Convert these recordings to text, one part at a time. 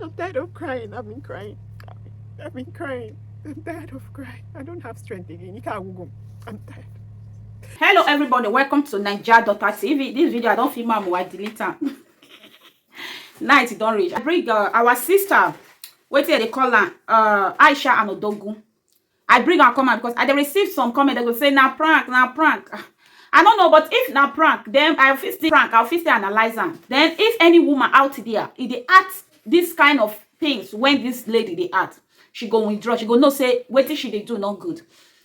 I'm tired of crying. I've been crying. I've been crying. I'm tired of crying. I don't have strength again. You can't go. I'm tired. Hello everybody, welcome to Naija Daughter Tv. This video I don't film am, I delete am. Night don't reach. I bring our sister, wetin they call her, Aisha and Odogu. I bring her comment because I dey receive some comment that go say na prank, na prank. I don't know, but if na prank, then I'll fit still prank, I'll fit still analyze am. Then if any woman out there, if they act this kind of things when this lady they act, she go withdraw, she go no say wetin she dey do not good.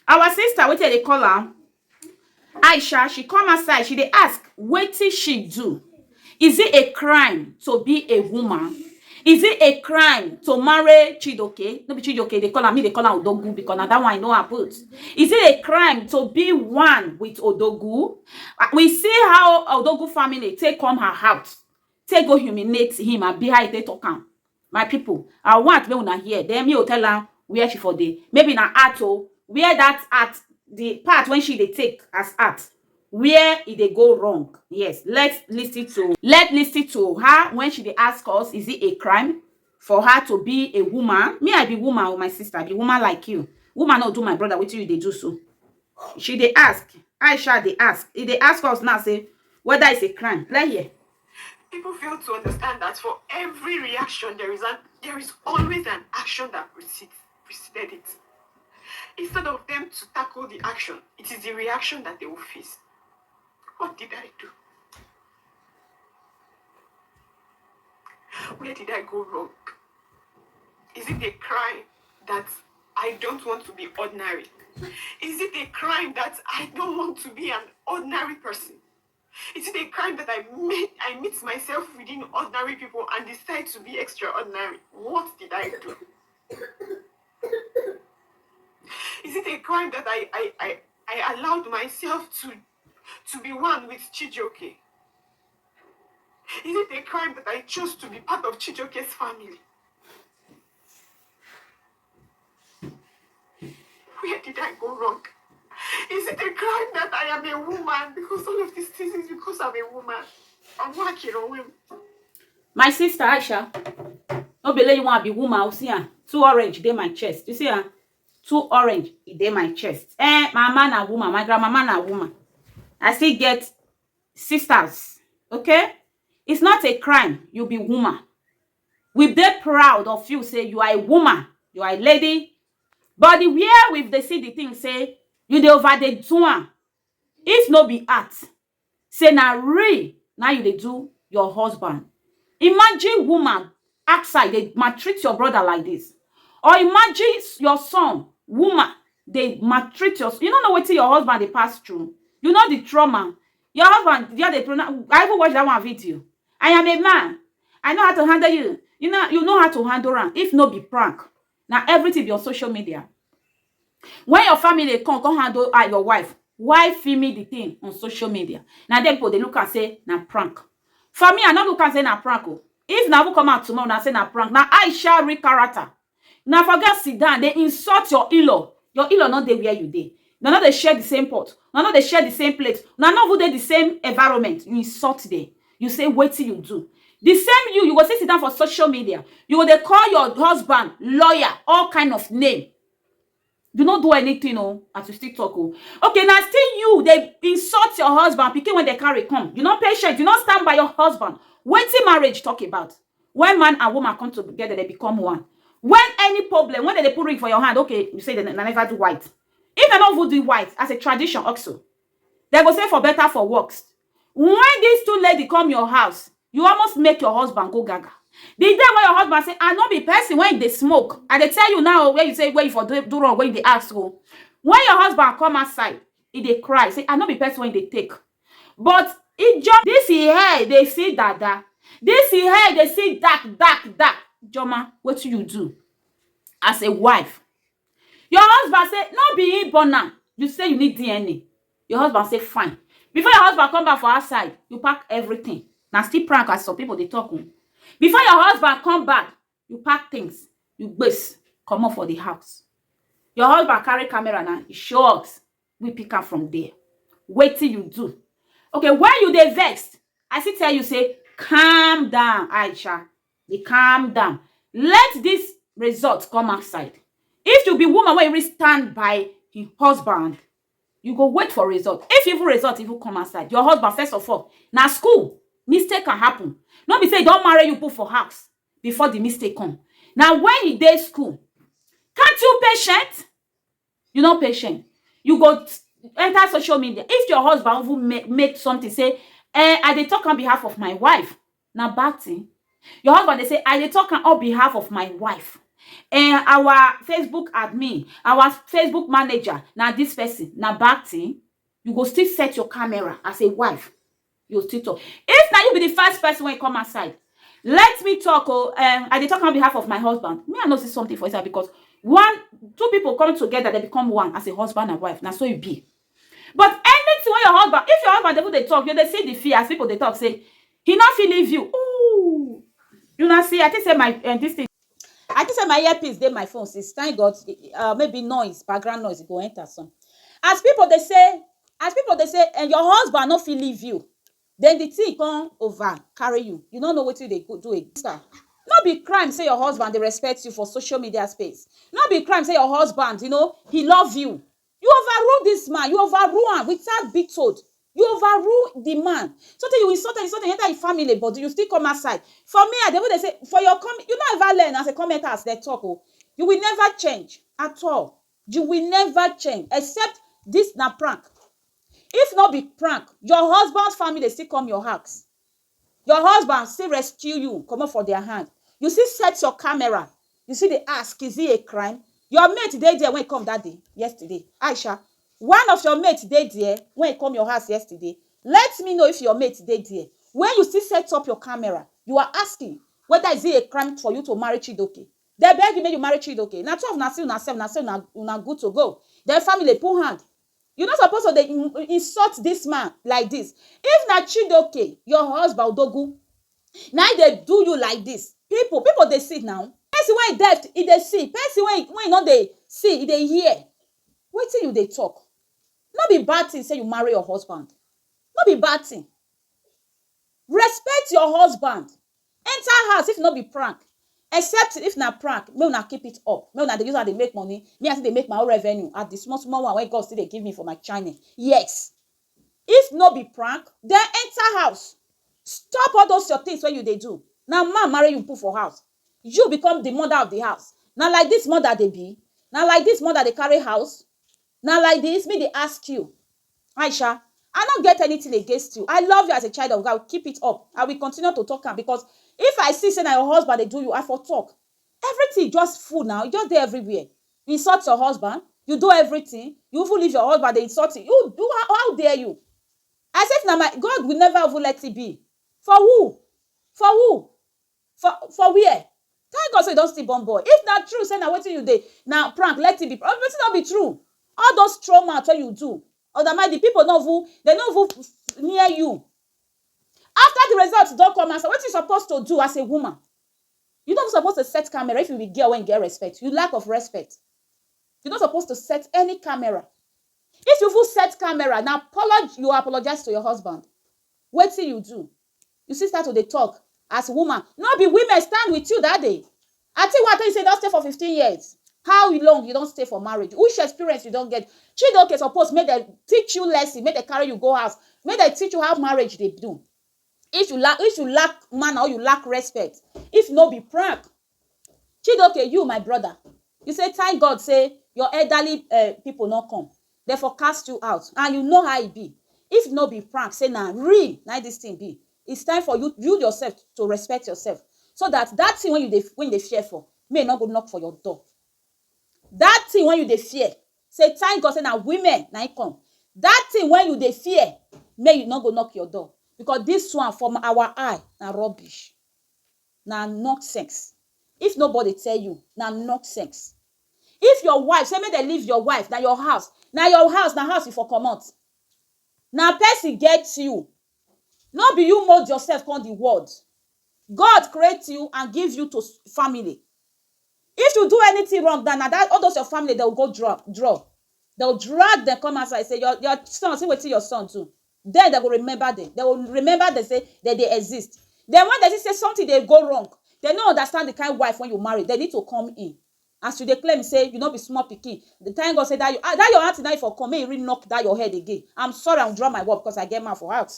Our sister, wetin they call her, Aisha, she come outside, she dey ask wetin she do. Is it a crime to be a woman? Is it a crime to marry Chidoke? No be Chidoke, they call her, me they call her Odogu because now that one I know her put. Is it a crime to be one with Odogu? We see how Odogu family take come her house, take go humiliate him and be how they talk am. My people, I want me una hear. Then me will tell her where she for dey. Maybe na art o, where that art, the part when she dey take as art, where it they go wrong. Yes, let's listen to her when she dey ask us, is it a crime for her to be a woman? Me, I be woman with my sister, I be woman like you. Woman not do my brother, what you they do so. She they ask, Aisha they ask. If they ask us now, say whether it's a crime. Let hear. People fail to understand that for every reaction there is always an action that preceded it. Instead of them to tackle the action, it is the reaction that they will face. What did I do? Where did I go wrong? Is it a crime that I don't want to be ordinary? Is it a crime that I don't want to be an ordinary person? Is it a crime that I meet myself within ordinary people and decide to be extraordinary? What did I do? Is it a crime that I allowed myself to be one with Chijioke? Is it a crime that I chose to be part of Chijioke's family? Where did I go wrong? Is it a crime that I am a woman? Because all of these things is because I'm a woman. I'm working on him. My sister Aisha, no believe you want to be woman. I see her. 2 orange, they my chest. You see her? 2 orange, they my chest. My mama na woman, my grandmama na woman. I still get sisters. Okay? It's not a crime. You be woman. We dey proud of you, say you are a woman, you are a lady. But the where we they see the thing say you dey over the do am. If no be art, say na real, now you dey do your husband. Imagine woman outside they maltreat your brother like this, or imagine your son, woman, they maltreat your. You don't know what your husband they pass through. You know the trauma. Your husband, yeah, they pronounce. I even watch that one video. I am a man. I know how to handle you. You know how to handle am. If no be prank, now everything be on social media. When your family come handle your wife, why film me the thing on social media? Now then people they look and say na prank. For me, I not look and say na prank. Oh. If now come out tomorrow and say na prank, now I shall read character. Now forget sit down, they insult your in-law. Your in-law not there where you dey. Now not they share the same pot. Now not they share the same plate. Now not they the same environment. You insult them. You say wait till you do. The same you go sit down for social media. You go they call your husband lawyer, all kind of name. Do not do anything, oh, as you still talk, oh. Okay, now still you, they insult your husband, picking when they carry come. You not patient, you not stand by your husband. Waiting marriage talk about. When man and woman come together, they become one. When any problem, when they put ring for your hand, okay, you say they never do white. If they don't do white, as a tradition also, they go say for better for works. When these 2 ladies come your house, you almost make your husband go gaga. The day when your husband say, I not be person when they smoke, and they tell you now where you say where you for do wrong when they ask you. When your husband come outside, they cry, say, I not be person when they take. But it just this here they see dada. This here they see dark. Joma, what do you do as a wife? Your husband say, no be born. You say you need DNA. Your husband say, fine. Before your husband come back for outside, you pack everything. Now still prank as some people they talk. Before your husband come back, you pack things. You base, come up for the house. Your husband carry camera now. He show us. We pick up from there. Wait till you do. Okay, when you dey vexed, I still tell you, say, calm down, Aisha. Dey calm down. Let this result come outside. If you be woman wey really stand by im husband, you go wait for result. If even result even come outside, your husband, first of all, na school, mistake can happen. No be say e don marry you put for house before the mistake come. Na when e dey school, can't you patient? You no patient. You go enter social media. If your husband even make something, say, I dey talk on behalf of my wife, na bad thing. Your husband dey say, I dey talk on behalf of my wife. Our Facebook admin, our Facebook manager, na this person, na bad thing. You go still set your camera as a wife. You still talk. If na you be the first person when come outside, let me talk. I dey talk on behalf of my husband. Me, I know see something for inside, because two people come together, they become one as a husband and wife. Now so it be. But anything when your husband, if your husband they talk, you they see the fear as people they talk, say he not feel leave you. Ooh, you not see. I think say my this thing. I think say my earpiece dey my phone. Since thank God, maybe noise, background noise, it go enter some. As people they say, and your husband not feel leave you. Then the thing come over carry you. You don't know what they go do it. Not be crime say your husband they respect you for social media space. Not be crime say your husband, he love you. You overrule this man. You overrule him without being told. You overrule the man. Something you insult and enter your family, but you still come outside. For me, they say for your comment, you not ever learn as a commenter as they talk. You will never change at all. You will never change except this na prank. If not be prank, your husband's family they still come your house. Your husband still rescue you, come up for their hand. You see, set your camera. You see, they ask, is it a crime? Your mate they there when he come that day, yesterday. Aisha, one of your mates they there when he come your house yesterday. Let me know if your mate they there. When you still set up your camera, you are asking whether is it a crime for you to marry Chidoke. They beg you make you marry Chidoke. Now 12, now 7, now 7, now good to go. Their family pull hand. You're not supposed to insult this man like this. If na Chidoke, your husband Dogu, now they do you like this. People they see now. Person when deaf, they see. Person when not they see, they hear. Wait till you they talk. Not be bad thing say you marry your husband. Not be bad thing. Respect your husband. Enter house if not be prank. Except if na prank, may una keep it up. May una dey use how they make money. Me I say they make my own revenue at the small one when God still they give me for my channel. Yes. If not be prank, then enter house. Stop all those your things when you they do. Now man marry you put for house. You become the mother of the house. Now like this mother they be. Now like this mother they carry house. Now like this, me they ask you, Aisha, I don't get anything against you. I love you as a child of God. Keep it up. I will continue to talk because if I see say that your husband they do you, I for talk. Everything just full now. You just there everywhere. You insult your husband. You do everything. You even leave your husband they insult you. You do how dare you? As if now my God will never even let it be. For who? For who? For where? Thank God so you don't still born boy. If not true, say now what you do now prank, let it be. But it not be true. All those trauma what you do. Otherwise, the people they not near you. After the results don't come answer, what you supposed to do as a woman? You're not supposed to set camera if you be girl when you get respect. You lack of respect. You're not supposed to set any camera. If you set camera, now you apologize to your husband. What till you do? You see start to the talk as a woman. Not be women stand with you that day. I think what you say don't stay for 15 years. How long you don't stay for marriage? Which experience you don't get? Chidoke suppose make them teach you lesson, make them carry you go house, make them teach you how marriage they do. If you lack man or you lack respect, if no be prank, Chidoke, you my brother, you say thank God say your elderly people not come, therefore cast you out, and you know how it be. If no be prank, say now real, now this thing be. It's time for you yourself to respect yourself, so that thing when they fear for may not go knock for your door. That thing when you they fear, say thank God say now women now come. That thing when you they fear, may you not go knock your door. Because this one from our eye now rubbish. Now nonsense. If nobody tell you, now nonsense. If your wife, say may they leave your wife, now your house you for come out. Now person gets you. Not be you mold yourself on the world. God create you and give you to family. If you do anything wrong, then that all those your family, they'll go draw. They'll drag them come outside, say your son, see what your son too. Then they will remember them. They will remember they say that they exist. Then when they say something they go wrong, They don't understand the kind of wife when you marry. They need to come in. As you dey claim say you no be small pikin, the time God say that your auntie now for come, may you really knock that your head again. I'm sorry, I'll draw my word because I get mad for heart.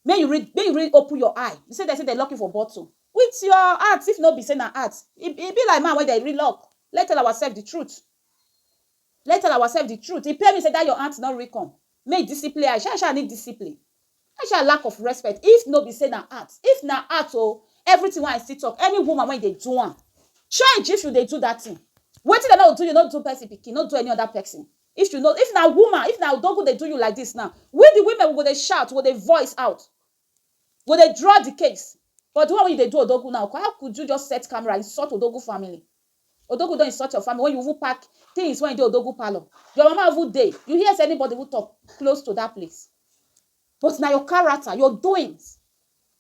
May you read open your eye. You say they're looking for bottle. With your heart, if not be saying na heart, it be like man when they read lock. Let's tell ourselves the truth. Let's tell ourselves the truth. If me say that your aunt not recome, may discipline. I shall need discipline. I shall lack of respect. If no be saying na heart, if na heart, oh, everything when I sit talk, any woman when they do one, change if you they do that thing. Wetin they not do, you not do person pikin, not do any other person. If you know, if na woman, if na dog they do you like this now, when the women will they shout, will they voice out, will they draw the case? But the one when they do odogu now, how could you just set camera and insult odogu family? Odogu don't insult your family when you will pack things when you do odogu parlor. Your mama will day. You hear anybody who talk close to that place. But now your character, your doings.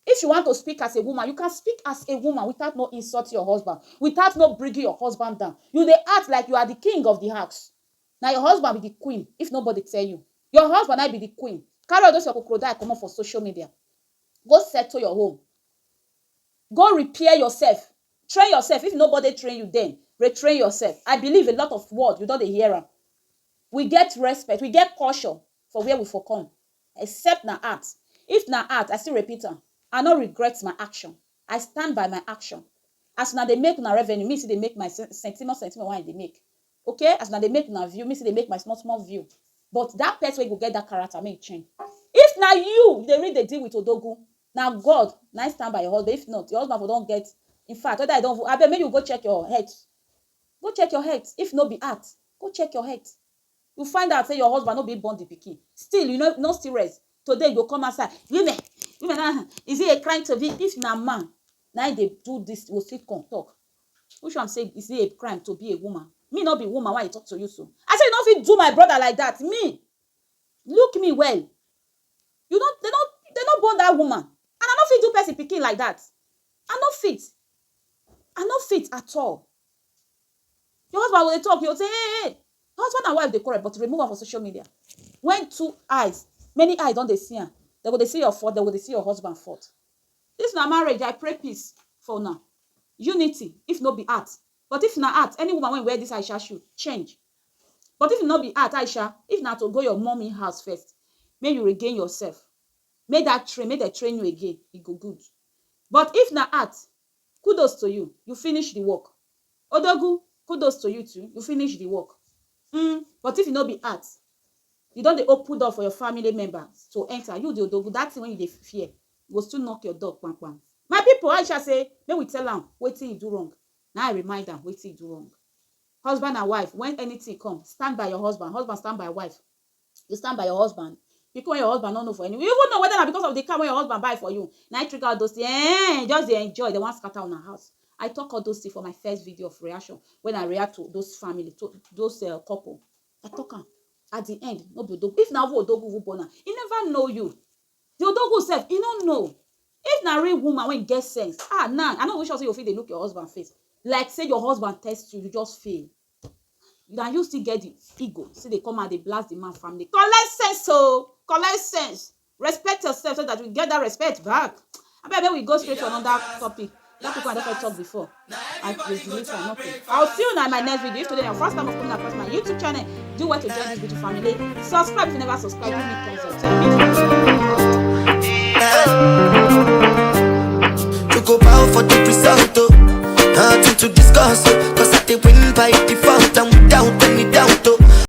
If you want to speak as a woman, you can speak as a woman without no insult your husband, without no bringing your husband down. You they act like you are the king of the house. Now your husband be the queen if nobody tell you. Your husband might be the queen. Carry all those your crocodile come up for social media. Go settle your home. Go repair yourself. Train yourself. If nobody train you then, retrain yourself. I believe a lot of words you don't hear them. We get respect. We get caution for where we for come. Except na art. If na art, I still repeat them. I no regret my action. I stand by my action. As now they make na revenue, me see they make my sentiment why they make. Okay? As now they make na view, me see they make my small view. But that person will get that character may change. If now you they read the deal with Odogu, now God, nice stand by your husband. If not, your husband will don't get. In fact, whether I don't, I bet maybe you go check your head. Go check your head. If no be art, go check your head. You find out say your husband no be born the pikin. Still, you know, no still rest. Today you go come outside. Women, is it a crime to be? If na man, now they do this, will still come talk. Which one say is it a crime to be a woman? Me not be woman. Why I talk to you so? I say you don't fit do my brother like that. Me, look me well. You don't. They not born that woman, and I not fit do person pikin like that. I not fit. I not fit at all. Your husband will talk. You'll say, hey. Husband and wife they correct, but remove her for social media. When two eyes, many eyes don't they see her. They will they see your fault. They will they see your husband fault. This na marriage. I pray peace for now. Unity, if not be art. But if not art, any woman when wear this AISHA shoe, change. But if not be art, AISHA, if not to go your mommy house first, may you regain yourself. May they train you again. It go good. But if not art, kudos to you. You finish the work. Odogu, kudos to you too. You finish the work. But if you not be art, you don't open door for your family members to enter. You the Odogu, that's when you fear. You will still knock your door. My people, AISHA say, may we tell them, wait till you do wrong. Now I remind them, wait till you do wrong. Husband and wife, when anything comes, stand by your husband. Husband stand by wife. You stand by your husband. Because when your husband don't know for anything. You won't know whether not because of the car when your husband buy for you. Now I trigger all those things. Just they enjoy. They want scatter on our house. I talk all those things for my first video of reaction. When I react to those family, to those couple. I talk them. At the end, no be Odogu. If now Odogu will born, he never know you. The Odogu self, he don't know. If na real woman when get sense, nah, I know which also you feel they look your husband face. Like say your husband tests you, you just fail. Then you still get the ego. See they come and they blast the man family. Collect sense, so collect sense. Respect yourself so that you get that respect back. I bet we go straight to another topic. That people I don't talk before. I will delete for nothing. I'll see you now in my next video. If today your first time of coming across my YouTube channel, do what to join this beautiful family. Subscribe if you never subscribe. Give me thumbs up. To go bow for the result, nothing to discuss, cause I did win by default and without any